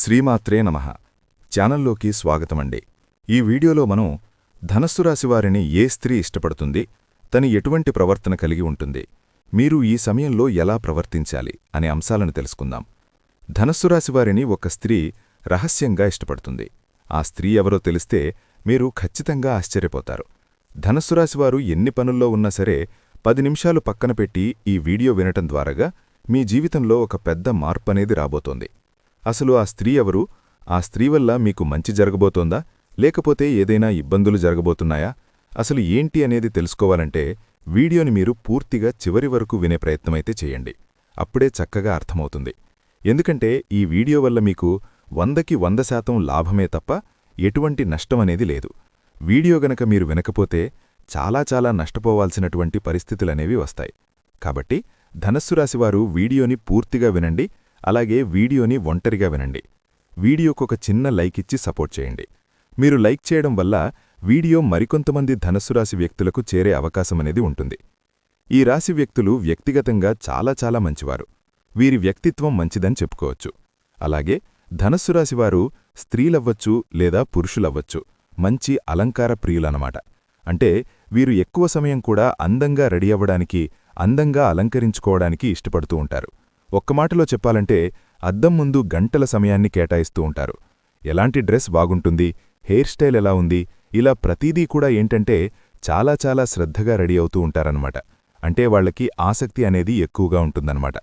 శ్రీమాత్రే నమః ఛానల్లోకి స్వాగతమండి. ఈ వీడియోలో మనం ధనస్సు రాశివారిని ఏ స్త్రీ ఇష్టపడుతుంది, తను ఎటువంటి ప్రవర్తన కలిగి ఉంటుంది, మీరు ఈ సమయంలో ఎలా ప్రవర్తించాలి అనే అంశాలను తెలుసుకుందాం. ధనస్సు రాశివారిని ఒక స్త్రీ రహస్యంగా ఇష్టపడుతుంది. ఆ స్త్రీ ఎవరో తెలిస్తే మీరు ఖచ్చితంగా ఆశ్చర్యపోతారు. ధనస్సు రాశివారు ఎన్ని పనుల్లో ఉన్నా సరే 10 నిమిషాలు పక్కన పెట్టి ఈ వీడియో వినటం ద్వారాగా మీ జీవితంలో ఒక పెద్ద మార్పనేది రాబోతోంది. అసలు ఆ స్త్రీ ఎవరు? ఆ స్త్రీ వల్ల మీకు మంచి జరగబోతోందా, లేకపోతే ఏదైనా ఇబ్బందులు జరగబోతున్నాయా? అసలు ఏంటి అనేది తెలుసుకోవాలంటే వీడియోని మీరు పూర్తిగా చివరి వరకు వినే ప్రయత్నమైతే చేయండి. అప్పుడే చక్కగా అర్థమవుతుంది. ఎందుకంటే ఈ వీడియో వల్ల మీకు 100కి 100% లాభమే తప్ప ఎటువంటి నష్టమనేది లేదు. వీడియో గనక మీరు వినకపోతే చాలా నష్టపోవాల్సినటువంటి పరిస్థితులనేవి వస్తాయి. కాబట్టి ధనస్సు రాశివారు వీడియోని పూర్తిగా వినండి. అలాగే వీడియోని ఒంటరిగా వినండి. వీడియోకొక చిన్న లైక్ ఇచ్చి సపోర్ట్ చేయండి. మీరు లైక్ చేయడం వల్ల వీడియో మరికొంతమంది ధనస్సు రాశి వ్యక్తులకు చేరే అవకాశమనేది ఉంటుంది. ఈ రాశి వ్యక్తులు వ్యక్తిగతంగా చాలా మంచివారు. వీరి వ్యక్తిత్వం మంచిదని చెప్పుకోవచ్చు. అలాగే ధనస్సు రాశివారు స్త్రీలవ్వచ్చు లేదా పురుషులవ్వచ్చు, మంచి అలంకార ప్రియులన్నమాట. అంటే వీరు ఎక్కువ సమయం కూడా అందంగా రెడీ అవ్వడానికి, అందంగా అలంకరించుకోవడానికి ఇష్టపడుతూ ఉంటారు. ఒక్క మాటలో చెప్పాలంటే అద్దం ముందు గంటల సమయాన్ని కేటాయిస్తూ ఉంటారు. ఎలాంటి డ్రెస్ బాగుంటుంది, హెయిర్ స్టైల్ ఎలా ఉంది, ఇలా ప్రతీదీ కూడా ఏంటంటే చాలా శ్రద్ధగా రెడీ అవుతూ ఉంటారన్నమాట. అంటే వాళ్లకి ఆసక్తి అనేది ఎక్కువగా ఉంటుందన్నమాట.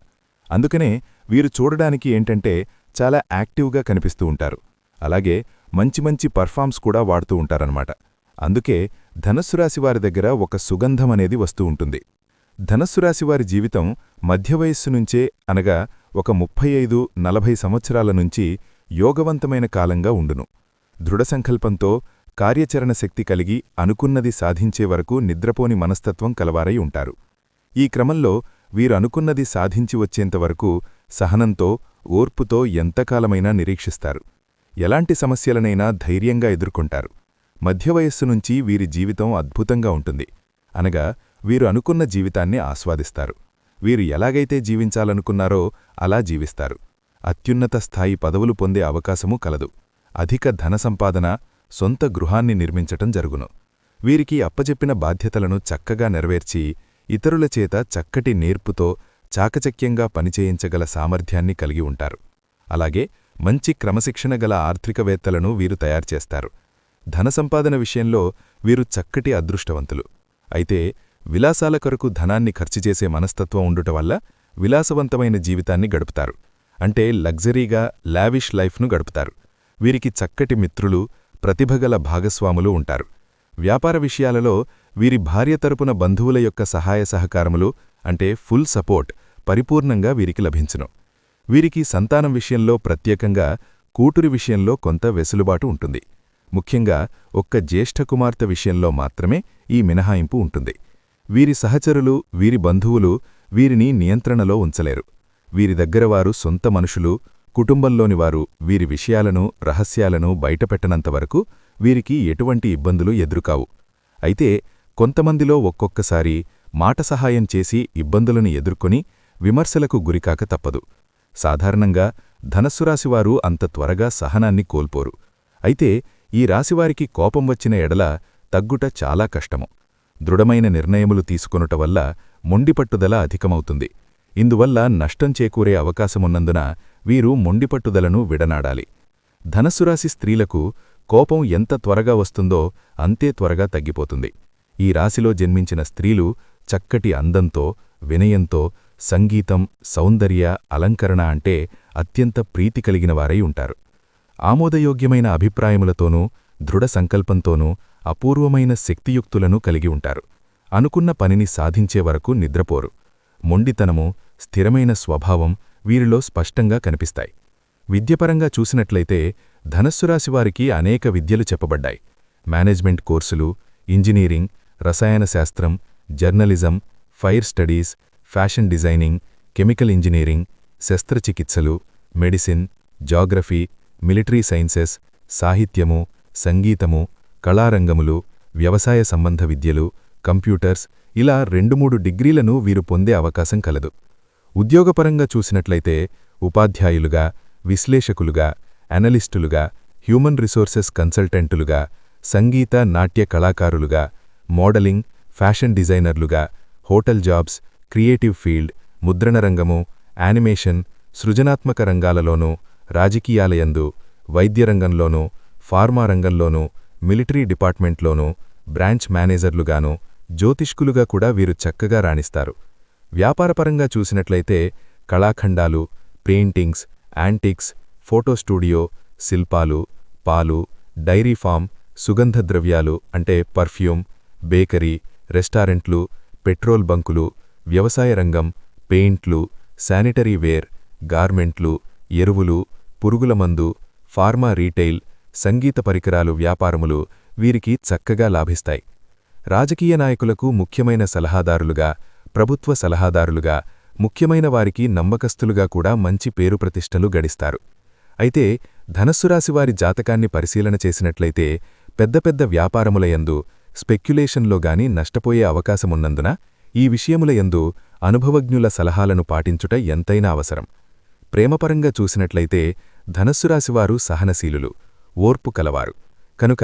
అందుకనే వీరు చూడడానికి ఏంటంటే చాలా యాక్టివ్గా కనిపిస్తూ ఉంటారు. అలాగే మంచి పర్ఫార్మ్స్ కూడా వాడుతూ ఉంటారన్నమాట. అందుకే ధనస్సు రాశివారి దగ్గర ఒక సుగంధం అనేది వస్తూ ఉంటుంది. ధనస్సు రాశివారి జీవితం మధ్యవయస్సు నుంచే, అనగా ఒక 35-40 సంవత్సరాల నుంచి యోగవంతమైన కాలంగా ఉండును. దృఢసంకల్పంతో కార్యాచరణ శక్తి కలిగి అనుకున్నది సాధించే వరకు నిద్రపోని మనస్తత్వం కలవారై ఉంటారు. ఈ క్రమంలో వీరు అనుకున్నది సాధించి వచ్చేంతవరకు సహనంతో, ఓర్పుతో ఎంతకాలమైనా నిరీక్షిస్తారు. ఎలాంటి సమస్యలనైనా ధైర్యంగా ఎదుర్కొంటారు. మధ్యవయస్సు నుంచి వీరి జీవితం అద్భుతంగా ఉంటుంది. అనగా వీరు అనుకున్న జీవితాన్ని ఆస్వాదిస్తారు. వీరు ఎలాగైతే జీవించాలనుకున్నారో అలా జీవిస్తారు. అత్యున్నత స్థాయి పదవులు పొందే అవకాశమూ కలదు. అధిక ధన సంపాదన, సొంత గృహాన్ని నిర్మించటం జరుగును. వీరికి అప్పజెప్పిన బాధ్యతలను చక్కగా నెరవేర్చి ఇతరుల చేత చక్కటి నేర్పుతో చాకచక్యంగా పనిచేయించగల సామర్థ్యాన్ని కలిగి ఉంటారు. అలాగే మంచి క్రమశిక్షణ గల ఆర్థికవేత్తలను వీరు తయారుచేస్తారు. ధన సంపాదన విషయంలో వీరు చక్కటి అదృష్టవంతులు. అయితే విలాసాల కొరకు ధనాన్ని ఖర్చు చేసే మనస్తత్వం ఉండుట వల్ల విలాసవంతమైన జీవితాన్ని గడుపుతారు. అంటే లగ్జరీగా లావిష్ లైఫ్ను గడుపుతారు. వీరికి చక్కటి మిత్రులు, ప్రతిభగల భాగస్వాములు ఉంటారు. వ్యాపార విషయాలలో వీరి భార్య తరపున బంధువుల యొక్క సహాయ సహకారములు, అంటే ఫుల్ సపోర్ట్ పరిపూర్ణంగా వీరికి లభించును. వీరికి సంతానం విషయంలో, ప్రత్యేకంగా కూతురి విషయంలో కొంత వెసులుబాటు ఉంటుంది. ముఖ్యంగా ఒక్క జ్యేష్ఠ కుమార్తె విషయంలో మాత్రమే ఈ మినహాయింపు ఉంటుంది. వీరి సహచరులు, వీరి బంధువులు వీరిని నియంత్రణలో ఉంచలేరు. వీరి దగ్గరవారు సొంత మనుషులు, కుటుంబంలోనివారు వీరి విషయాలను, రహస్యాలను బయటపెట్టనంతవరకు వీరికి ఎటువంటి ఇబ్బందులు ఎదురుకావు. అయితే కొంతమందిలో ఒక్కొక్కసారి మాట సహాయం చేసి ఇబ్బందులను ఎదుర్కొని విమర్శలకు గురికాక తప్పదు. సాధారణంగా ధనస్సు రాశివారు అంత త్వరగా సహనాన్ని కోల్పోరు. అయితే ఈ రాశివారికి కోపం వచ్చిన ఎడల తగ్గుట చాలా కష్టము. దృఢమైన నిర్ణయములు తీసుకొనుట వల్ల మొండిపట్టుదల అధికమవుతుంది. ఇందువల్ల నష్టం చేకూరే అవకాశమున్నందున వీరు మొండిపట్టుదలను విడనాడాలి. ధనస్సురాశి స్త్రీలకు కోపం ఎంత త్వరగా వస్తుందో అంతే త్వరగా తగ్గిపోతుంది. ఈ రాశిలో జన్మించిన స్త్రీలు చక్కటి అందంతో, వినయంతో, సంగీతం, సౌందర్య, అలంకరణ అంటే అత్యంత ప్రీతి కలిగినవారై ఉంటారు. ఆమోదయోగ్యమైన అభిప్రాయములతోనూ, దృఢ సంకల్పంతోనూ అపూర్వమైన శక్తియుక్తులను కలిగి ఉంటారు. అనుకున్న పనిని సాధించే వరకు నిద్రపోరు. మొండితనము, స్థిరమైన స్వభావం వీరిలో స్పష్టంగా కనిపిస్తాయి. విద్యపరంగా చూసినట్లయితే ధనస్సురాశివారికి అనేక విద్యలు చెప్పబడ్డాయి. మేనేజ్మెంట్ కోర్సులు, ఇంజనీరింగ్, రసాయన శాస్త్రం, journalism, fire studies, fashion designing, chemical engineering, శస్త్రచికిత్సలు, మెడిసిన్, జాగ్రఫీ, మిలిటరీ సైన్సెస్, సాహిత్యము, సంగీతము, కళారంగములు, వ్యవసాయ సంబంధ విద్యలు, కంప్యూటర్స్, ఇలా 2-3 డిగ్రీలను వీరు పొందే అవకాశం కలదు. ఉద్యోగపరంగా చూసినట్లయితే ఉపాధ్యాయులుగా, విశ్లేషకులుగా, అనలిస్టులుగా, హ్యూమన్ రిసోర్సెస్ కన్సల్టెంటులుగా, సంగీత నాట్య కళాకారులుగా, మోడలింగ్, ఫ్యాషన్ డిజైనర్లుగా, హోటల్ జాబ్స్, క్రియేటివ్ ఫీల్డ్, ముద్రణ రంగము, యానిమేషన్, సృజనాత్మక రంగాలలోనూ, రాజకీయాలయందు, వైద్యరంగంలోనూ, ఫార్మా రంగంలోనూ, మిలిటరీ డిపార్ట్మెంట్లోనూ, బ్రాంచ్ మేనేజర్లుగానూ, జ్యోతిష్కులుగా కూడా వీరు చక్కగా రాణిస్తారు. వ్యాపారపరంగా చూసినట్లయితే కళాఖండాలు, పెయింటింగ్స్, యాంటిక్స్, ఫోటో స్టూడియో, శిల్పాలు, పాలు, డైరీ ఫామ్, సుగంధ ద్రవ్యాలు అంటే పర్ఫ్యూమ్, బేకరీ, రెస్టారెంట్లు, పెట్రోల్ బంకులు, వ్యవసాయ రంగం, పెయింట్లు, శానిటరీ వేర్, గార్మెంట్లు, ఎరువులు, పురుగుల మందు, ఫార్మా రీటైల్, సంగీత పరికరాలు వ్యాపారములు వీరికి చక్కగా లాభిస్తాయి. రాజకీయ నాయకులకు ముఖ్యమైన సలహాదారులుగా, ప్రభుత్వ సలహాదారులుగా, ముఖ్యమైన వారికి నమ్మకస్తులుగా కూడా మంచి పేరు ప్రతిష్టలు గడిస్తారు. అయితే ధనస్సురాశివారి జాతకాన్ని పరిశీలన చేసినట్లయితే పెద్ద పెద్ద వ్యాపారములయందు, స్పెక్యులేషన్లోగాని నష్టపోయే అవకాశమున్నందున ఈ విషయములయందు అనుభవజ్ఞుల సలహాలను పాటించుట ఎంతైనా అవసరం. ప్రేమపరంగా చూసినట్లయితే ధనస్సురాశివారు సహనశీలులు, ఓర్పు కలవారు. కనుక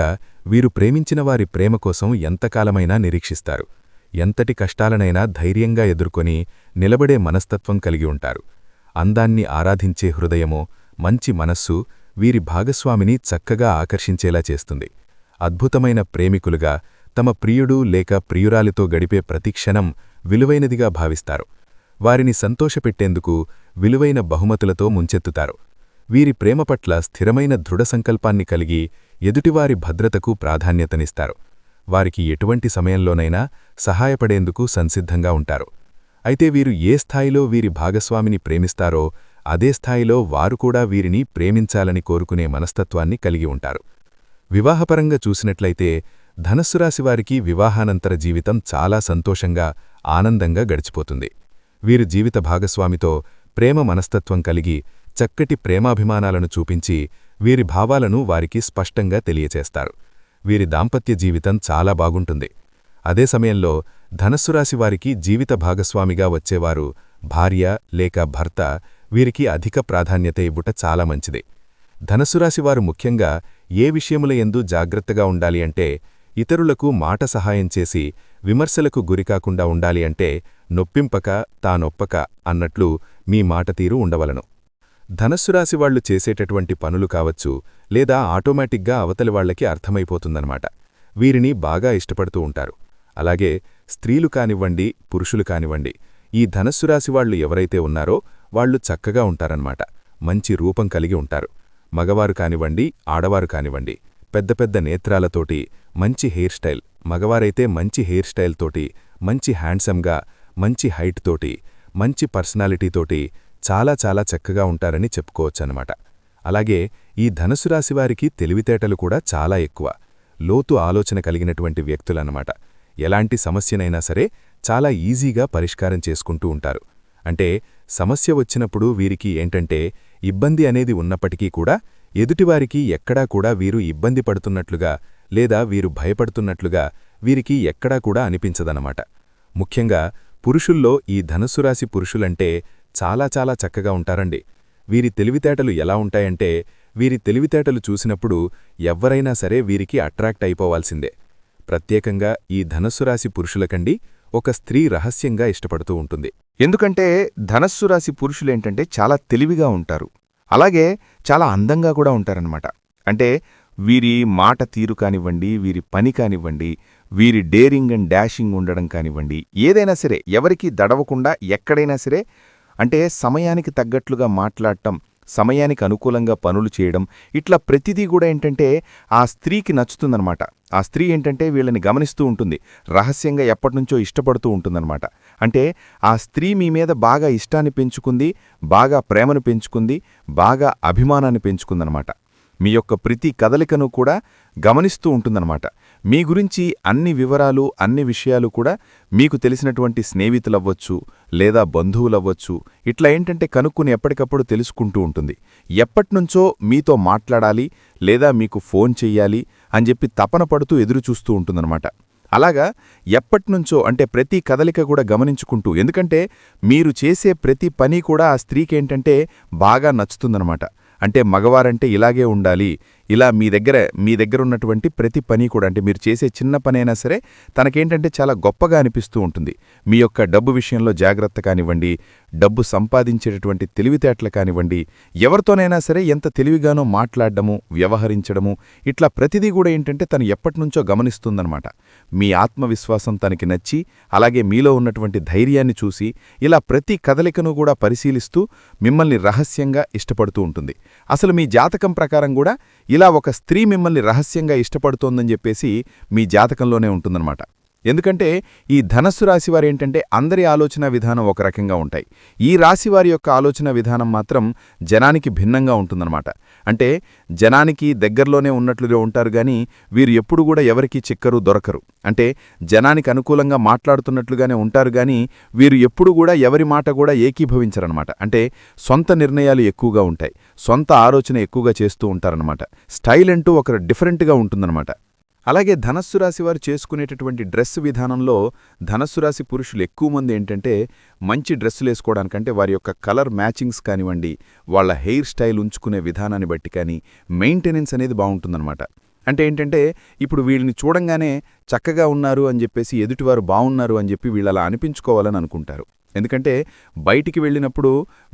వీరు ప్రేమించిన వారి ప్రేమ కోసం ఎంతకాలమైనా నిరీక్షిస్తారు. ఎంతటి కష్టాలనైనా ధైర్యంగా ఎదుర్కొని నిలబడే మనస్తత్వం కలిగి ఉంటారు. అందాన్ని ఆరాధించే హృదయమో, మంచి మనస్సు వీరి భాగస్వామిని చక్కగా ఆకర్షించేలా చేస్తుంది. అద్భుతమైన ప్రేమికులుగా తమ ప్రియుడు లేక ప్రియురాలితో గడిపే ప్రతిక్షణం విలువైనదిగా భావిస్తారు. వారిని సంతోషపెట్టేందుకు విలువైన బహుమతులతో ముంచెత్తుతారు. వీరి ప్రేమ పట్ల స్థిరమైన దృఢ సంకల్పాన్ని కలిగి ఎదుటివారి భద్రతకు ప్రాధాన్యతనిస్తారు. వారికి ఎటువంటి సమయంలోనైనా సహాయపడేందుకు సంసిద్ధంగా ఉంటారు. అయితే వీరు ఏ స్థాయిలో వీరి భాగస్వామిని ప్రేమిస్తారో అదే స్థాయిలో వారు కూడా వీరిని ప్రేమించాలని కోరుకునే మనస్తత్వాన్ని కలిగి ఉంటారు. వివాహపరంగా చూసినట్లయితే ధనస్సురాశివారికి వివాహానంతర జీవితం చాలా సంతోషంగా, ఆనందంగా గడిచిపోతుంది. వీరు జీవిత భాగస్వామితో ప్రేమ మనస్తత్వం కలిగి చక్కటి ప్రేమాభిమానాలను చూపించి వీరి భావాలను వారికి స్పష్టంగా తెలియచేస్తారు. వీరి దాంపత్య జీవితం చాలా బాగుంటుంది. అదే సమయంలో ధనస్సురాశివారికి జీవిత భాగస్వామిగా వచ్చేవారు భార్య లేక భర్త వీరికి అధిక ప్రాధాన్యత ఇవ్వుట చాలా మంచిది. ధనస్సురాశివారు ముఖ్యంగా ఏ విషయములయందు జాగ్రత్తగా ఉండాలి అంటే ఇతరులకు మాట సహాయం చేసి విమర్శలకు గురికాకుండా ఉండాలి అంటే నొప్పింపక తానొప్పక అన్నట్లు మీ మాట తీరు ఉండవలను. ధనస్సురాశివాళ్లు చేసేటటువంటి పనులు కావచ్చు లేదా ఆటోమేటిక్గా అవతలివాళ్లకి అర్థమైపోతుందన్నమాట. వీరిని బాగా ఇష్టపడుతూ ఉంటారు. అలాగే స్త్రీలు కానివ్వండి, పురుషులు కానివ్వండి, ఈ ధనస్సురాశివాళ్లు ఎవరైతే ఉన్నారో వాళ్లు చక్కగా ఉంటారన్నమాట. మంచి రూపం కలిగి ఉంటారు. మగవారు కానివ్వండి, ఆడవారు కానివ్వండి, పెద్ద పెద్ద నేత్రాలతోటి, మంచి హెయిర్ స్టైల్, మగవారైతే మంచి హెయిర్ స్టైల్ తోటి, మంచి హ్యాండ్సమ్గా, మంచి హైట్ తోటి, మంచి పర్సనాలిటీతోటి చాలా చాలా చక్కగా ఉంటారని చెప్పుకోవచ్చన్నమాట. అలాగే ఈ ధనస్సురాశివారికి తెలివితేటలు కూడా చాలా ఎక్కువ, లోతు ఆలోచన కలిగినటువంటి వ్యక్తులన్నమాట. ఎలాంటి సమస్యనైనా సరే చాలా ఈజీగా పరిష్కారం చేసుకుంటూ ఉంటారు. అంటే సమస్య వచ్చినప్పుడు వీరికి ఏంటంటే ఇబ్బంది అనేది ఉన్నప్పటికీ కూడా ఎదుటివారికి ఎక్కడా కూడా వీరు ఇబ్బంది పడుతున్నట్లుగా లేదా వీరు భయపడుతున్నట్లుగా వీరికి ఎక్కడా కూడా అనిపించదన్నమాట. ముఖ్యంగా పురుషుల్లో ఈ ధనస్సురాశి పురుషులంటే చాలా చాలా చక్కగా ఉంటారండి. వీరి తెలివితేటలు ఎలా ఉంటాయంటే వీరి తెలివితేటలు చూసినప్పుడు ఎవ్వరైనా సరే వీరికి అట్రాక్ట్ అయిపోవాల్సిందే. ప్రత్యేకంగా ఈ ధనస్సురాశి పురుషులకండి ఒక స్త్రీ రహస్యంగా ఇష్టపడుతూ ఉంటుంది. ఎందుకంటే ధనస్సురాశి పురుషులేంటంటే చాలా తెలివిగా ఉంటారు. అలాగే చాలా అందంగా కూడా ఉంటారనమాట. అంటే వీరి మాట తీరు కానివ్వండి, వీరి పని కానివ్వండి, వీరి డేరింగ్ అండ్ డాషింగ్ ఉండడం కానివ్వండి, ఏదైనా సరే ఎవరికీ దడవకుండా ఎక్కడైనా సరే అంటే సమయానికి తగ్గట్లుగా మాట్లాడటం, సమయానికి అనుకూలంగా పనులు చేయడం, ఇట్లా ప్రతిదీ కూడా ఏంటంటే ఆ స్త్రీకి నచ్చుతుందనమాట. ఆ స్త్రీ ఏంటంటే వీళ్ళని గమనిస్తూ ఉంటుంది, రహస్యంగా ఎప్పటినుంచో ఇష్టపడుతూ ఉంటుందన్నమాట. అంటే ఆ స్త్రీ మీ మీద బాగా ఇష్టాన్ని పెంచుకుంది, బాగా ప్రేమను పెంచుకుంది, బాగా అభిమానాన్ని పెంచుకుందనమాట. మీ యొక్క ప్రతి కదలికను కూడా గమనిస్తూ ఉంటుందన్నమాట. మీ గురించి అన్ని వివరాలు, అన్ని విషయాలు కూడా మీకు తెలిసినటువంటి స్నేహితులవ్వచ్చు లేదా బంధువులవ్వచ్చు, ఇట్లా ఏంటంటే కనుక్కుని ఎప్పటికప్పుడు తెలుసుకుంటూ ఉంటుంది. ఎప్పటినుంచో మీతో మాట్లాడాలి లేదా మీకు ఫోన్ చెయ్యాలి అని చెప్పి తపన పడుతూ ఎదురుచూస్తూ ఉంటుందన్నమాట. అలాగా ఎప్పటినుంచో అంటే ప్రతి కదలిక కూడా గమనించుకుంటూ, ఎందుకంటే మీరు చేసే ప్రతి పని కూడా ఆ స్త్రీకేంటంటే బాగా నచ్చుతుందన్నమాట. అంటే మగవారంటే ఇలాగే ఉండాలి, ఇలా మీ దగ్గర ఉన్నటువంటి ప్రతి పని కూడా, అంటే మీరు చేసే చిన్న పనైనా సరే తనకేంటంటే చాలా గొప్పగా అనిపిస్తూ ఉంటుంది. మీ యొక్క డబ్బు విషయంలో జాగ్రత్త కానివ్వండి, డబ్బు సంపాదించేటటువంటి తెలివితేటలు కానివ్వండి, ఎవరితోనైనా సరే ఎంత తెలివిగానో మాట్లాడడము, వ్యవహరించడము, ఇట్లా ప్రతిదీ కూడా ఏంటంటే తను ఎప్పటినుంచో గమనిస్తుందన్నమాట. మీ ఆత్మవిశ్వాసం తనకి నచ్చి, అలాగే మీలో ఉన్నటువంటి ధైర్యాన్ని చూసి, ఇలా ప్రతి కదలికను కూడా పరిశీలిస్తూ మిమ్మల్ని రహస్యంగా ఇష్టపడుతూ ఉంటుంది. అసలు మీ జాతకం ప్రకారం కూడా ఇలా ఒక స్త్రీ మిమ్మల్ని రహస్యంగా ఇష్టపడుతోందని చెప్పేసి మీ జాతకంలోనే ఉంటుందన్నమాట. ఎందుకంటే ఈ ధనస్సు రాశివారేంటంటే అందరి ఆలోచన విధానం ఒక రకంగా ఉంటాయి. ఈ రాశివారి యొక్క ఆలోచన విధానం మాత్రం జనానికి భిన్నంగా ఉంటుందన్నమాట. అంటే జనానికి దగ్గరలోనే ఉన్నట్లుగా ఉంటారు గాని వీరు ఎప్పుడు కూడా ఎవరికీ చిక్కరు దొరకరు. అంటే జనానికి అనుకూలంగా మాట్లాడుతున్నట్లుగానే ఉంటారు గాని వీరు ఎప్పుడు కూడా ఎవరి మాట కూడా ఏకీభవించరనమాట. అంటే సొంత నిర్ణయాలు ఎక్కువగా ఉంటాయి, సొంత ఆలోచన ఎక్కువగా చేస్తూ ఉంటారనమాట. స్టైల్ అంటూ ఒక డిఫరెంట్గా ఉంటుందన్నమాట. అలాగే ధనస్సు రాశి వారు చేసుకునేటటువంటి డ్రెస్ విధానంలో ధనస్సు రాశి పురుషులు ఎక్కువ మంది ఏంటంటే మంచి డ్రెస్సులు వేసుకోవడానికంటే వారి యొక్క కలర్ మ్యాచింగ్స్ కానివ్వండి, వాళ్ళ హెయిర్ స్టైల్ ఉంచుకునే విధానాన్ని బట్టి కానీ మెయింటెనెన్స్ అనేది బాగుంటుందన్నమాట. అంటే ఏంటంటే ఇప్పుడు వీళ్ళని చూడంగానే చక్కగా ఉన్నారు అని చెప్పేసి ఎదుటివారు బాగున్నారు అని చెప్పి వీళ్ళలా అనిపించుకోవాలని అనుకుంటారు. ఎందుకంటే బయటికి వెళ్ళినప్పుడు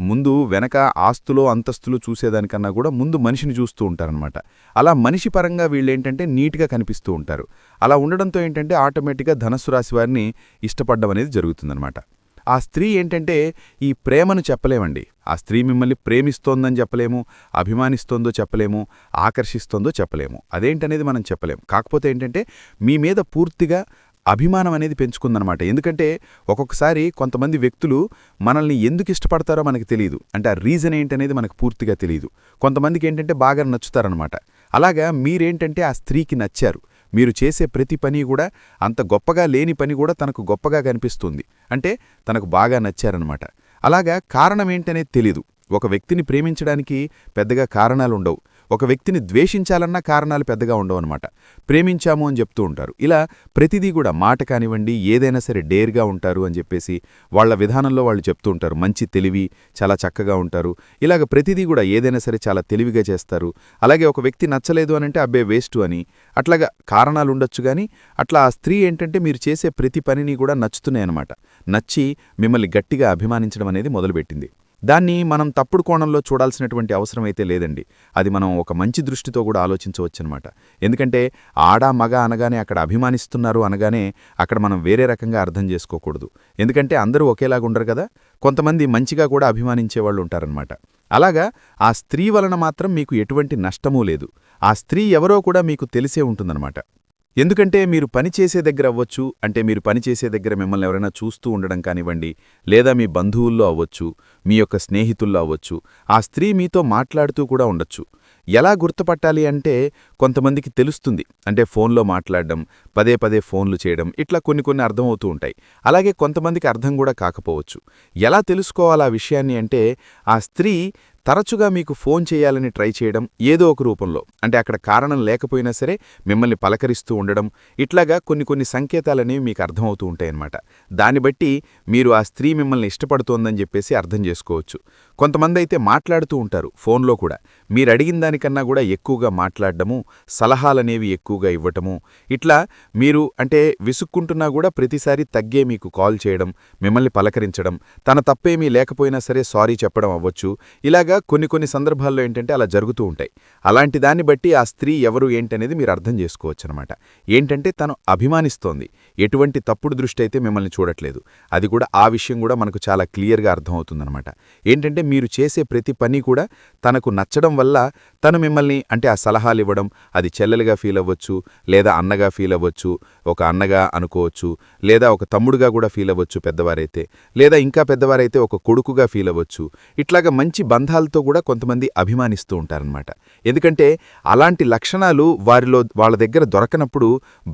ముందు వెనక ఆస్తులో అంతస్తులు చూసేదానికన్నా కూడా ముందు మనిషిని చూస్తూ ఉంటారనమాట. అలా మనిషి పరంగా వీళ్ళేంటంటే నీట్గా కనిపిస్తూ ఉంటారు. అలా ఉండడంతో ఏంటంటే ఆటోమేటిక్గా ధనస్సు రాశి వారిని ఇష్టపడడం అనేది జరుగుతుందనమాట. ఆ స్త్రీ ఏంటంటే ఈ ప్రేమను చెప్పలేమండి. ఆ స్త్రీ మిమ్మల్ని ప్రేమిస్తోందని చెప్పలేము, అభిమానిస్తోందో చెప్పలేము, ఆకర్షిస్తోందో చెప్పలేము. అదేంటనేది మనం చెప్పలేం. కాకపోతే ఏంటంటే మీ మీద పూర్తిగా అభిమానం అనేది పెంచుకుందనమాట. ఎందుకంటే ఒక్కొక్కసారి కొంతమంది వ్యక్తులు మనల్ని ఎందుకు ఇష్టపడతారో మనకు తెలియదు. అంటే ఆ రీజన్ ఏంటనేది మనకు పూర్తిగా తెలియదు. కొంతమందికి ఏంటంటే బాగా నచ్చుతారనమాట. అలాగా మీరేంటంటే ఆ స్త్రీకి నచ్చారు. మీరు చేసే ప్రతి పని కూడా అంత గొప్పగా లేని పని కూడా తనకు గొప్పగా కనిపిస్తుంది. అంటే తనకు బాగా నచ్చారనమాట. అలాగా కారణమేంటనేది తెలీదు. ఒక వ్యక్తిని ప్రేమించడానికి పెద్దగా కారణాలుండవు. ఒక వ్యక్తిని ద్వేషించాలన్నా కారణాలు పెద్దగా ఉండవన్నమాట. ప్రేమించాము అని చెప్తూ ఉంటారు. ఇలా ప్రతిదీ కూడా మాట కానివ్వండి, ఏదైనా సరే డేర్గా ఉంటారు అని చెప్పేసి వాళ్ల విధానంలో వాళ్ళు చెప్తూ ఉంటారు. మంచి తెలివి, చాలా చక్కగా ఉంటారు. ఇలాగ ప్రతిదీ కూడా ఏదైనా సరే చాలా తెలివిగా చేస్తారు. అలాగే ఒక వ్యక్తి నచ్చలేదు అనంటే అబ్బే వేస్టు అని అట్లాగా కారణాలుండొచ్చు గాని అట్లా ఆ స్త్రీ ఏంటంటే మీరు చేసే ప్రతి పనిని కూడా నచ్చుతున్నాయన్నమాట. నచ్చి మిమ్మల్ని గట్టిగా అభిమానించడం అనేది మొదలుపెట్టింది. దాన్ని మనం తప్పుడు కోణంలో చూడాల్సినటువంటి అవసరమైతే లేదండి. అది మనం ఒక మంచి దృష్టితో కూడా ఆలోచించవచ్చనమాట. ఎందుకంటే ఆడ మగ అనగానే అక్కడ అభిమానిస్తున్నారు అనగానే అక్కడ మనం వేరే రకంగా అర్థం చేసుకోకూడదు. ఎందుకంటే అందరూ ఒకేలాగుండరు కదా. కొంతమంది మంచిగా కూడా అభిమానించేవాళ్ళు ఉంటారనమాట. అలాగా ఆ స్త్రీ వలన మాత్రం మీకు ఎటువంటి నష్టమూ లేదు. ఆ స్త్రీ ఎవరో కూడా మీకు తెలిసే ఉంటుందన్నమాట. ఎందుకంటే మీరు పనిచేసే దగ్గర అవ్వచ్చు, అంటే మీరు పనిచేసే దగ్గర మిమ్మల్ని ఎవరైనా చూస్తూ ఉండడం కానివ్వండి, లేదా మీ బంధువుల్లో అవ్వచ్చు, మీ యొక్క స్నేహితుల్లో అవ్వచ్చు, ఆ స్త్రీ మీతో మాట్లాడుతూ కూడా ఉండొచ్చు. ఎలా గుర్తుపట్టాలి అంటే కొంతమందికి తెలుస్తుంది. అంటే ఫోన్లో మాట్లాడడం, పదే పదే ఫోన్లు చేయడం, ఇట్లా కొన్ని అర్థమవుతూ ఉంటాయి. అలాగే కొంతమందికి అర్థం కూడా కాకపోవచ్చు. ఎలా తెలుసుకోవాలి ఆ విషయాన్ని అంటే ఆ స్త్రీ తరచుగా మీకు ఫోన్ చేయాలని ట్రై చేయడం ఏదో ఒక రూపంలో, అంటే అక్కడ కారణం లేకపోయినా సరే మిమ్మల్ని పలకరిస్తూ ఉండడం, ఇట్లాగా కొన్ని సంకేతాలనేవి మీకు అర్థమవుతూ ఉంటాయన్నమాట. దాన్ని బట్టి మీరు ఆ స్త్రీ మిమ్మల్ని ఇష్టపడుతోందని చెప్పేసి అర్థం చేసుకోవచ్చు. కొంతమంది అయితే మాట్లాడుతూ ఉంటారు ఫోన్లో కూడా. మీరు అడిగిన దానికన్నా కూడా ఎక్కువగా మాట్లాడడము, సలహాలనేవి ఎక్కువగా ఇవ్వటము, ఇట్లా మీరు అంటే విసుక్కుంటున్నా కూడా ప్రతిసారి తగ్గే మీకు కాల్ చేయడం, మిమ్మల్ని పలకరించడం, తన తప్పేమీ లేకపోయినా సరే సారీ చెప్పడం అవ్వచ్చు. ఇలాగా కొన్ని సందర్భాల్లో ఏంటంటే అలా జరుగుతూ ఉంటాయి. అలాంటి దాన్ని బట్టి ఆ స్త్రీ ఎవరు ఏంటనేది మీరు అర్థం చేసుకోవచ్చనమాట. ఏంటంటే తను అభిమానిస్తోంది, ఎటువంటి తప్పుడు దృష్టి అయితే మిమ్మల్ని చూడట్లేదు. అది కూడా ఆ విషయం కూడా మనకు చాలా క్లియర్గా అర్థమవుతుందనమాట. ఏంటంటే మీరు చేసే ప్రతి పని కూడా తనకు నచ్చడం వల్ల తను మిమ్మల్ని అంటే ఆ సలహాలు ఇవ్వడం, అది చెల్లెలుగా ఫీల్ అవ్వచ్చు, లేదా అన్నగా ఫీల్ అవ్వచ్చు, ఒక అన్నగా అనుకోవచ్చు, లేదా ఒక తమ్ముడుగా కూడా ఫీల్ అవ్వచ్చు పెద్దవారైతే, లేదా ఇంకా పెద్దవారైతే ఒక కొడుకుగా ఫీల్ అవ్వచ్చు. ఇట్లాగా మంచి బంధాలతో కూడా కొంతమంది అభిమానిస్తూ ఉంటారనమాట. ఎందుకంటే అలాంటి లక్షణాలు వాళ్ళ దగ్గర దొరకనప్పుడు,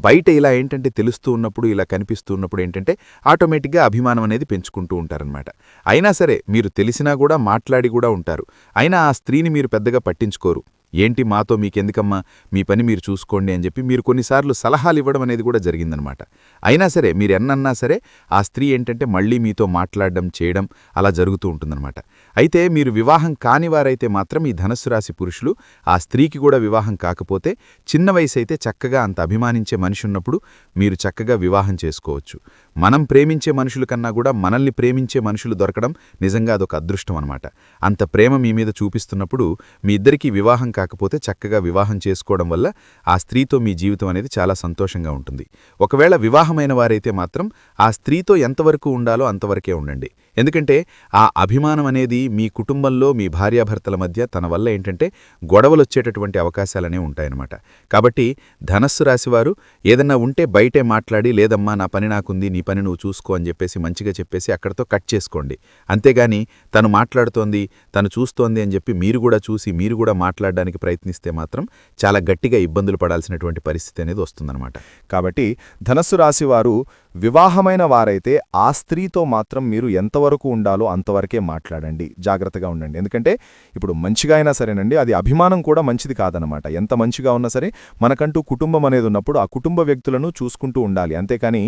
బయట ఇలా ఏంటంటే తెలుస్తూ ఉన్నప్పుడు, ఇలా కనిపిస్తూ ఉన్నప్పుడు ఏంటంటే ఆటోమేటిక్గా అభిమానం అనేది పెంచుకుంటూ ఉంటారనమాట. అయినా సరే మీరు తెలిసినా కూడా మాట్లాడి కూడా ఉంటారు. అయినా ఆ స్త్రీని మీరు పెద్దగా పట్టించుకోరు. ఏంటి మాతో మీకెందుకమ్మా, మీ పని మీరు చూసుకోండి అని చెప్పి మీరు కొన్నిసార్లు సలహాలు ఇవ్వడం అనేది కూడా జరిగిందనమాట. అయినా సరే మీరు ఎన్నన్నా సరే ఆ స్త్రీ ఏంటంటే మళ్ళీ మీతో మాట్లాడడం చేయడం అలా జరుగుతూ ఉంటుందన్నమాట. అయితే మీరు వివాహం కానివారైతే మాత్రం ఈ ధనస్సు రాశి పురుషులు ఆ స్త్రీకి కూడా వివాహం కాకపోతే చిన్న వయసైతే చక్కగా అంత అభిమానించే మనిషి ఉన్నప్పుడు మీరు చక్కగా వివాహం చేసుకోవచ్చు. మనం ప్రేమించే మనుషుల కన్నా కూడా మనల్ని ప్రేమించే మనుషులు దొరకడం నిజంగా అదొక అదృష్టం అనమాట. అంత ప్రేమ మీ మీద చూపిస్తున్నప్పుడు మీ ఇద్దరికీ వివాహం కాకపోతే చక్కగా వివాహం చేసుకోవడం వల్ల ఆ స్త్రీతో మీ జీవితం అనేది చాలా సంతోషంగా ఉంటుంది. ఒకవేళ వివాహమైన వారైతే మాత్రం ఆ స్త్రీతో ఎంతవరకు ఉండాలో అంతవరకే ఉండండి. ఎందుకంటే ఆ అభిమానం అనేది మీ కుటుంబంలో మీ భార్యాభర్తల మధ్య తన వల్ల ఏంటంటే గొడవలొచ్చేటటువంటి అవకాశాలనే ఉంటాయన్నమాట. కాబట్టి ధనస్సు రాశివారు ఏదన్నా ఉంటే బయటే మాట్లాడి, లేదమ్మా నా పని నాకుంది, నీ పని నువ్వు చూసుకో అని చెప్పేసి మంచిగా చెప్పేసి అక్కడితో కట్ చేసుకోండి. అంతేగాని తను మాట్లాడుతోంది, తను చూస్తోంది అని చెప్పి మీరు కూడా చూసి మీరు కూడా మాట్లాడడానికి ప్రయత్నిస్తే మాత్రం చాలా గట్టిగా ఇబ్బందులు పడాల్సినటువంటి పరిస్థితి అనేది వస్తుందన్నమాట. కాబట్టి ధనస్సు రాశివారు వివాహమైన వారైతే ఆ స్త్రీతో మాత్రం మీరు ఎంతవరకు ఉండాలో అంతవరకే మాట్లాడండి, జాగ్రత్తగా ఉండండి. ఎందుకంటే ఇప్పుడు మంచిగా అయినా సరేనండి, అది అభిమానం కూడా మంచిది కాదనమాట. ఎంత మంచిగా ఉన్నా సరే మనకంటూ కుటుంబం అనేది ఉన్నప్పుడు ఆ కుటుంబ వ్యక్తులను చూసుకుంటూ ఉండాలి. అంతేకాని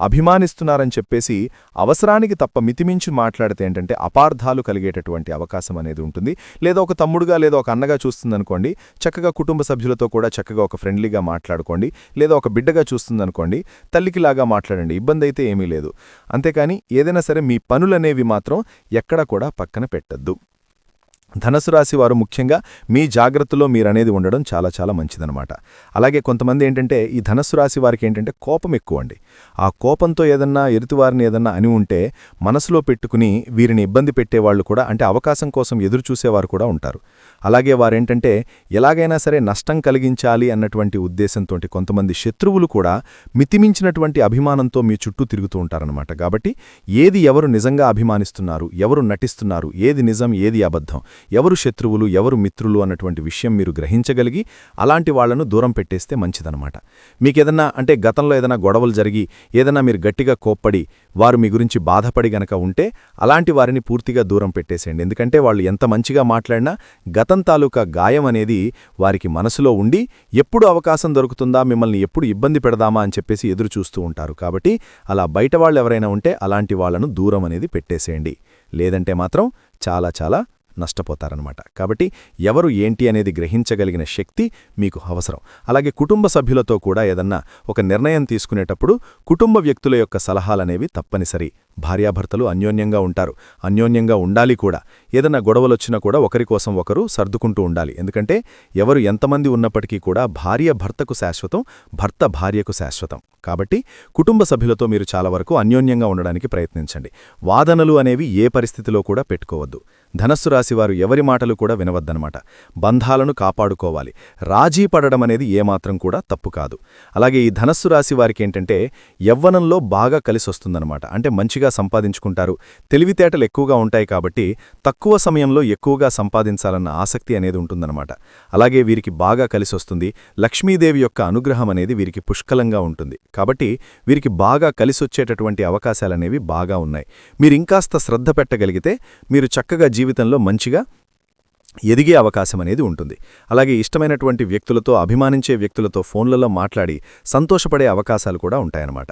అభిమానిస్తున్నారని చెప్పేసి అవసరానికి తప్ప మితిమించి మాట్లాడితే ఏంటంటే అపార్థాలు కలిగేటటువంటి అవకాశం అనేది ఉంటుంది. లేదా ఒక తమ్ముడుగా లేదా ఒక అన్నగా చూస్తుందనుకోండి, చక్కగా కుటుంబ సభ్యులతో కూడా చక్కగా ఒక ఫ్రెండ్లీగా మాట్లాడుకోండి. లేదా ఒక బిడ్డగా చూస్తుందనుకోండి, తల్లికిలాగా మాట్లాడండి, ఇబ్బంది అయితే ఏమీ లేదు. అంతేకాని ఏదైనా సరే మీ పనులనేవి మాత్రం ఎక్కడ కూడా పక్కన పెట్టద్దు. ధనస్సు రాశి వారు ముఖ్యంగా మీ జాగ్రత్తలో మీరనేది ఉండడం చాలా చాలా మంచిదనమాట. అలాగే కొంతమంది ఏంటంటే ఈ ధనస్సు రాశి వారికి ఏంటంటే కోపం ఎక్కువండి. ఆ కోపంతో ఏదన్నా ఎదుటివారిని ఏదన్నా అని ఉంటే మనసులో పెట్టుకుని వీరిని ఇబ్బంది పెట్టేవాళ్లు కూడా, అంటే అవకాశం కోసం ఎదురుచూసేవారు కూడా ఉంటారు. అలాగే వారేంటంటే ఎలాగైనా సరే నష్టం కలిగించాలి అన్నటువంటి ఉద్దేశంతో కొంతమంది శత్రువులు కూడా మితిమించినటువంటి అభిమానంతో మీ చుట్టూ తిరుగుతూ ఉంటారనమాట. కాబట్టి ఏది ఎవరు నిజంగా అభిమానిస్తున్నారు, ఎవరు నటిస్తున్నారు, ఏది నిజం ఏది అబద్ధం, ఎవరు శత్రువులు ఎవరు మిత్రులు అన్నటువంటి విషయం మీరు గ్రహించగలిగి అలాంటి వాళ్లను దూరం పెట్టేస్తే మంచిదనమాట. మీకేదన్నా అంటే గతంలో ఏదైనా గొడవలు జరిగి ఏదన్నా మీరు గట్టిగా కోప్పడి వారు మీ గురించి బాధపడి గనక ఉంటే అలాంటి వారిని పూర్తిగా దూరం పెట్టేసేయండి. ఎందుకంటే వాళ్ళు ఎంత మంచిగా మాట్లాడినా గతం తాలూకా గాయం అనేది వారికి మనసులో ఉండి ఎప్పుడు అవకాశం దొరుకుతుందా, మిమ్మల్ని ఎప్పుడు ఇబ్బంది పెడదామా అని చెప్పేసి ఎదురు చూస్తూ ఉంటారు. కాబట్టి అలా బయట వాళ్ళు ఎవరైనా ఉంటే అలాంటి వాళ్లను దూరం అనేది పెట్టేసేయండి. లేదంటే మాత్రం చాలా చాలా నష్టపోతారనమాట. కాబట్టి ఎవరు ఏంటి అనేది గ్రహించగలిగిన శక్తి మీకు అవసరం. అలాగే కుటుంబ సభ్యులతో కూడా ఏదన్నా ఒక నిర్ణయం తీసుకునేటప్పుడు కుటుంబ వ్యక్తుల యొక్క సలహాలనేవి తప్పనిసరి. భార్యాభర్తలు అన్యోన్యంగా ఉంటారు, అన్యోన్యంగా ఉండాలి కూడా. ఏదన్నా గొడవలొచ్చినా కూడా ఒకరి కోసం ఒకరు సర్దుకుంటూ ఉండాలి. ఎందుకంటే ఎవరు ఎంతమంది ఉన్నప్పటికీ కూడా భార్య భర్తకు శాశ్వతం, భర్త భార్యకు శాశ్వతం. కాబట్టి కుటుంబ సభ్యులతో మీరు చాలా వరకు అన్యోన్యంగా ఉండడానికి ప్రయత్నించండి. వాదనలు అనేవి ఏ పరిస్థితిలో కూడా పెట్టుకోవద్దు. ధనస్సు రాశివారు ఎవరి మాటలు కూడా వినవద్దనమాట. బంధాలను కాపాడుకోవాలి. రాజీ పడడం అనేది ఏమాత్రం కూడా తప్పు కాదు. అలాగే ఈ ధనస్సు రాశి వారికి ఏంటంటే యవ్వనంలో బాగా కలిసొస్తుందనమాట. అంటే మంచిగా సంపాదించుకుంటారు, తెలివితేటలు ఎక్కువగా ఉంటాయి. కాబట్టి తక్కువ సమయంలో ఎక్కువగా సంపాదించాలన్న ఆసక్తి అనేది ఉంటుందన్నమాట. అలాగే వీరికి బాగా కలిసొస్తుంది. లక్ష్మీదేవి యొక్క అనుగ్రహం అనేది వీరికి పుష్కలంగా ఉంటుంది. కాబట్టి వీరికి బాగా కలిసొచ్చేటటువంటి అవకాశాలనేవి బాగా ఉన్నాయి. మీరింకాస్త శ్రద్ధ పెట్టగలిగితే మీరు చక్కగా జీవితంలో మంచిగా ఎదిగే అవకాశం అనేది ఉంటుంది. అలాగే ఇష్టమైనటువంటి వ్యక్తులతో, అభిమానించే వ్యక్తులతో ఫోన్లలో మాట్లాడి సంతోషపడే అవకాశాలు కూడా ఉంటాయన్నమాట.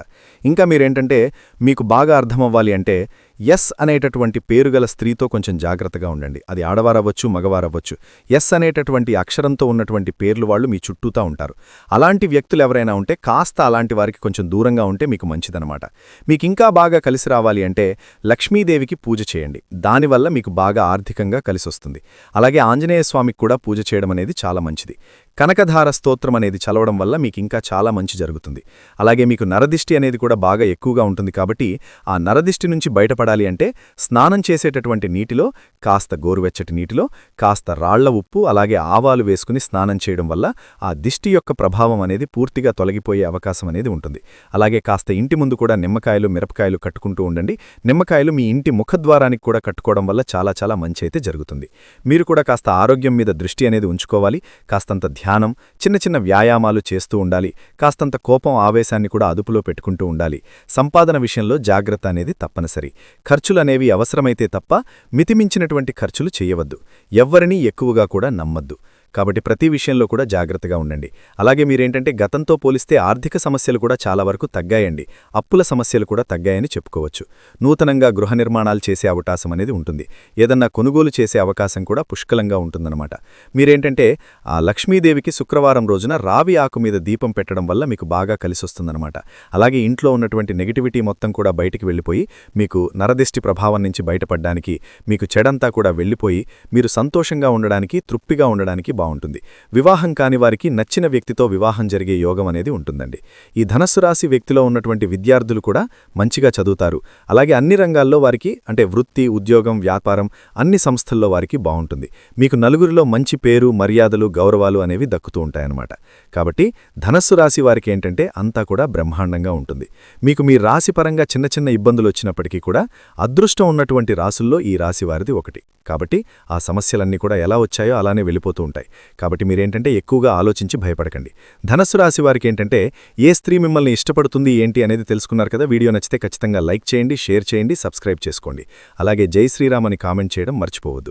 ఇంకా మీరేంటంటే మీకు బాగా అర్థమవ్వాలి అంటే ఎస్ అనేటటువంటి పేరుగల స్త్రీతో కొంచెం జాగ్రత్తగా ఉండండి. అది ఆడవారవ్వచ్చు, మగవారవ్వచ్చు. ఎస్ అనేటటువంటి అక్షరంతో ఉన్నటువంటి పేర్లు వాళ్ళు మీ చుట్టూతా ఉంటారు. అలాంటి వ్యక్తులు ఎవరైనా ఉంటే కాస్త అలాంటి వారికి కొంచెం దూరంగా ఉంటే మీకు మంచిదనమాట. మీకింకా బాగా కలిసి రావాలి అంటే లక్ష్మీదేవికి పూజ చేయండి. దానివల్ల మీకు బాగా ఆర్థికంగా కలిసొస్తుంది. అలాగే ఆంజనేయ స్వామికి కూడా పూజ చేయడం అనేది చాలా మంచిది. కనకధార స్తోత్రం అనేది చదవడం వల్ల మీకింకా చాలా మంచి జరుగుతుంది. అలాగే మీకు నరదిష్టి అనేది కూడా బాగా ఎక్కువగా ఉంటుంది. కాబట్టి ఆ నరదిష్టి నుంచి బయటపడాలి అంటే స్నానం చేసేటటువంటి నీటిలో కాస్త గోరువెచ్చటి నీటిలో కాస్త రాళ్ల ఉప్పు అలాగే ఆవాలు వేసుకుని స్నానం చేయడం వల్ల ఆ దిష్టి యొక్క ప్రభావం అనేది పూర్తిగా తొలగిపోయే అవకాశం అనేది ఉంటుంది. అలాగే కాస్త ఇంటి ముందు కూడా నిమ్మకాయలు, మిరపకాయలు కట్టుకుంటూ ఉండండి. నిమ్మకాయలు మీ ఇంటి ముఖద్వారానికి కూడా కట్టుకోవడం వల్ల చాలా చాలా మంచి అయితే జరుగుతుంది. మీరు కూడా కాస్త ఆరోగ్యం మీద దృష్టి అనేది ఉంచుకోవాలి. కాస్తంత ధ్యానం, చిన్న చిన్న వ్యాయామాలు చేస్తూ ఉండాలి. కాస్తంత కోపం, ఆవేశాన్ని కూడా అదుపులో పెట్టుకుంటూ ఉండాలి. సంపాదన విషయంలో జాగ్రత్త అనేది తప్పనిసరి. ఖర్చులనేవి అవసరమైతే తప్ప మితిమించినటువంటి ఖర్చులు చేయవద్దు. ఎవ్వరినీ ఎక్కువగా కూడా నమ్మద్దు. కాబట్టి ప్రతి విషయంలో కూడా జాగ్రత్తగా ఉండండి. అలాగే మీరేంటంటే గతంతో పోలిస్తే ఆర్థిక సమస్యలు కూడా చాలా వరకు తగ్గాయండి. అప్పుల సమస్యలు కూడా తగ్గాయని చెప్పుకోవచ్చు. నూతనంగా గృహ నిర్మాణాలు చేసే అవకాశం అనేది ఉంటుంది. ఏదన్నా కొనుగోలు చేసే అవకాశం కూడా పుష్కలంగా ఉంటుందన్నమాట. మీరేంటంటే ఆ లక్ష్మీదేవికి శుక్రవారం రోజున రావి ఆకు మీద దీపం పెట్టడం వల్ల మీకు బాగా కలిసొస్తుందన్నమాట. అలాగే ఇంట్లో ఉన్నటువంటి నెగటివిటీ మొత్తం కూడా బయటికి వెళ్ళిపోయి మీకు నరదిష్టి ప్రభావం నుంచి బయటపడ్డానికి, మీకు చెడంతా కూడా వెళ్ళిపోయి మీరు సంతోషంగా ఉండడానికి, తృప్తిగా ఉండడానికి బావుంటుంది. వివాహం కాని వారికి నచ్చిన వ్యక్తితో వివాహం జరిగే యోగం అనేది ఉంటుందండి. ఈ ధనస్సు రాశి వ్యక్తిలో ఉన్నటువంటి విద్యార్థులు కూడా మంచిగా చదువుతారు. అలాగే అన్ని రంగాల్లో వారికి అంటే వృత్తి, ఉద్యోగం, వ్యాపారం అన్ని సంస్థల్లో వారికి బావుంటుంది. మీకు నలుగురిలో మంచి పేరు, మర్యాదలు, గౌరవాలు అనేవి దక్కుతూ ఉంటాయన్నమాట. కాబట్టి ధనస్సు రాశి వారికి ఏంటంటే అంతా కూడా బ్రహ్మాండంగా ఉంటుంది. మీకు మీ రాశి పరంగా చిన్న చిన్న ఇబ్బందులు వచ్చినప్పటికీ కూడా అదృష్టం ఉన్నటువంటి రాసుల్లో ఈ రాశి వారిది ఒకటి. కాబట్టి ఆ సమస్యలన్నీ కూడా ఎలా వచ్చాయో అలానే వెళ్ళిపోతూ ఉంటాయి. కాబట్టి మీరేంటంటే ఎక్కువగా ఆలోచించి భయపడకండి. ధనస్సు రాశి వారికి ఏంటంటే ఏ స్త్రీ మిమ్మల్ని ఇష్టపడుతుంది ఏంటి అనేది తెలుసుకున్నారు కదా. వీడియో నచ్చితే ఖచ్చితంగా లైక్ చేయండి, షేర్ చేయండి, సబ్స్క్రైబ్ చేసుకోండి. అలాగే జై శ్రీరామ్ అని కామెంట్ చేయడం మర్చిపోవద్దు.